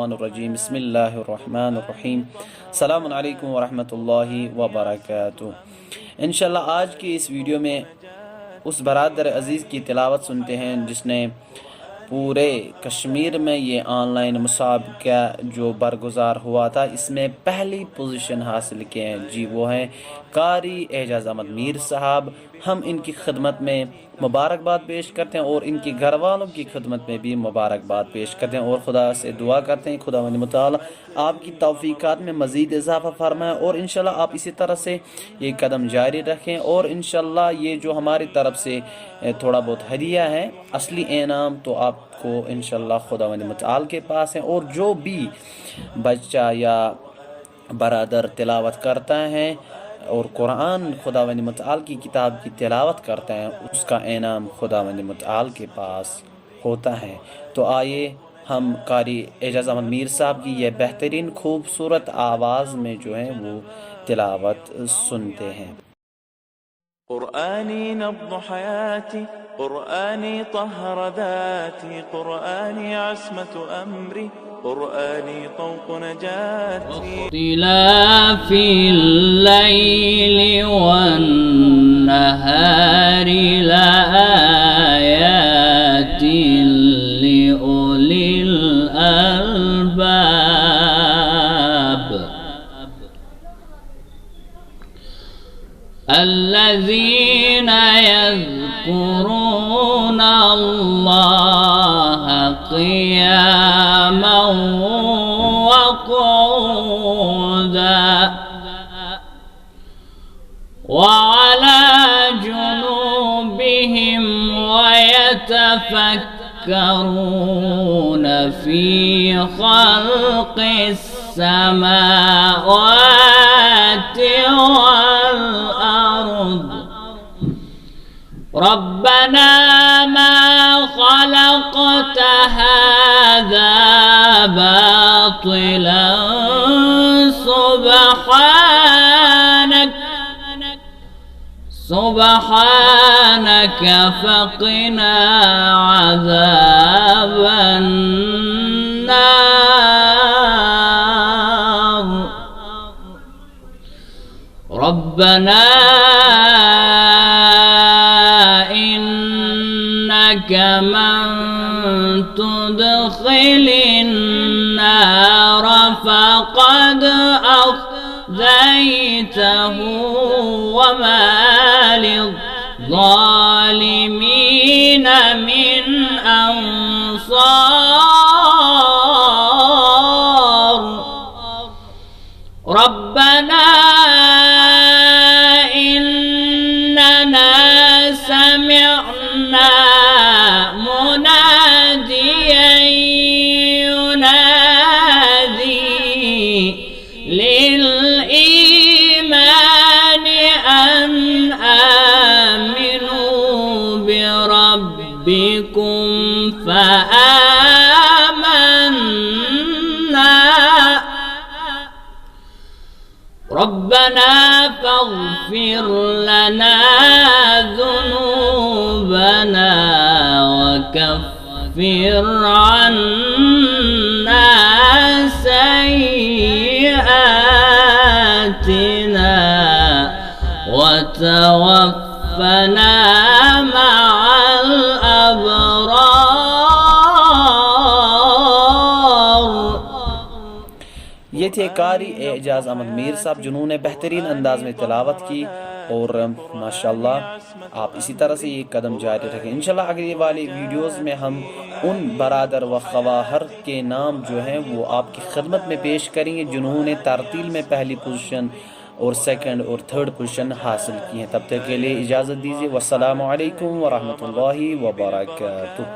मिनश्शैतानिर्रजीम बिस्मिल्लाहिर्रहमानिर्रहीम अस्सलामु अलैकुम वरहमतुल्लाहि वबरकातुहू। इंशाअल्लाह आज की इस वीडियो में उस बरादर अज़ीज़ की तिलावत सुनते हैं जिसने पूरे कश्मीर में ये ऑनलाइन मुसाबका जो बरगुज़ार हुआ था इसमें पहली पोजीशन हासिल किए हैं। जी वो हैं कारी एजाज़ अहमद मीर साहब। हम इनकी खिदमत में मुबारकबाद पेश करते हैं और इनके घर वालों की खिदमत में भी मुबारकबाद पेश करते हैं और खुदा से दुआ करते हैं खुदावंद मुताला आपकी तौफीकात में मज़ीद इजाफ़ा फरमाए और इंशाल्लाह आप इसी तरह से ये कदम जारी रखें। और इंशाल्लाह ये जो हमारी तरफ से थोड़ा बहुत हदिया है, असली इनाम तो आपको इंशाल्लाह खुदावंद मुताला के पास है। और जो भी बच्चा या बरादर तिलावत करता है और कुरान खुदावंद मुताला की किताब की तिलावत करते हैं उसका इनाम खुदावंद मुताला के पास होता है। तो आइए हम कारी एजाज़ अहमद मीर साहब की यह बेहतरीन खूबसूरत आवाज़ में जो है वो तिलावत सुनते हैं। क़ुरआनी नब्ज़ हयाती, क़ुरआनी तहर ज़ाती, क़ुरआनी अस्मतु अम्री, क़ुरआनी तौक़ नजाती। इख्तिलाफ़िल लैलि वन्नहारि लआयातिन लिउलिल अलबाब الذين يذكرون الله قياما وقعودا وعلى جنوبهم ويتفكرون في خلق السماوات والأرض ربنا ما خلقت هذا باطلا سبحانك فقنا عذاب النار ربنا إنك من تدخل النار فقد أخزيته وما للظالمين من أنصار ربنا إننا سمعنا مناديا ينادي للإيمان أن آمنوا بربكم فآمنا ربنا فاغفر لنا ذنوبنا وكفر عنا سيئاتنا وتوفنا مع الأبرار। ये थे कारी एजाज़ अहमद मीर साहब जिन्होंने बेहतरीन अंदाज में तिलावत की और माशाल्लाह आप इसी तरह से ये कदम जारी रखें। इंशाल्लाह अगली वाली वीडियोस में हम उन बरादर व ख़वाहर के नाम जो हैं वो आपकी खिदमत में पेश करेंगे जिन्होंने तरतील में पहली पोजीशन और सेकंड और थर्ड पोजीशन हासिल की है। तब तक के लिए इजाज़त दीजिए। वस्सलामु अलैकुम वरहमतुल्लाहि वबरकातुहू।